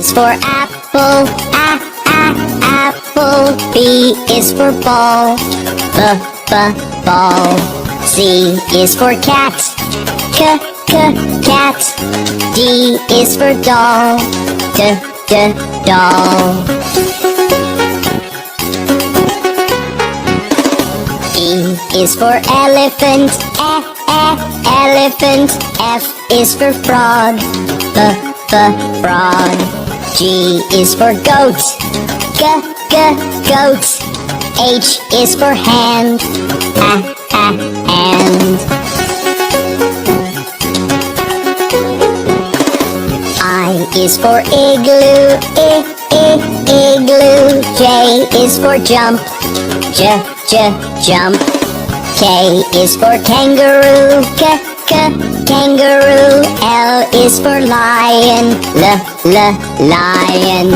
is for apple, apple. B is for ball, ball. C is for cat, cat. D is for doll, doll. E is for elephant, elephant. F is for frog, frog. G is for goat, goat. H is for hand, hand. I is for igloo, igloo. J is for jump, jump. K is for kangaroo, kangaroo. L is for lion, lion.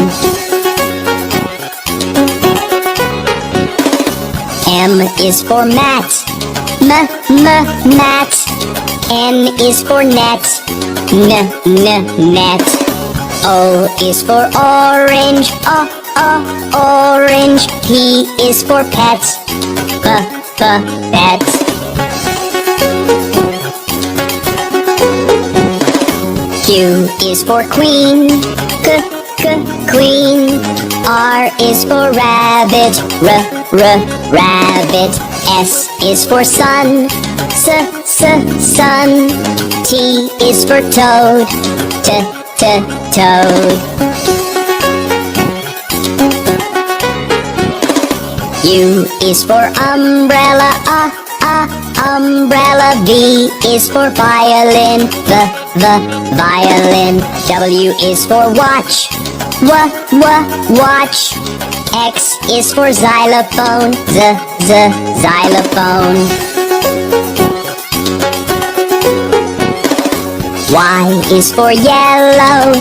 M is for mat, mat. N is for net, net. O is for orange, orange. P is for pet, pet. Q is for queen, queen. R is for rabbit, rabbit. S is for sun, sun. T is for toad, toad. U is for umbrella, umbrella. V is for violin, the violin. W is for watch, watch. X is for xylophone, xylophone. Y is for yellow,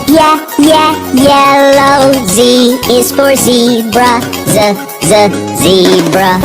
yellow. Z is for zebra, zebra.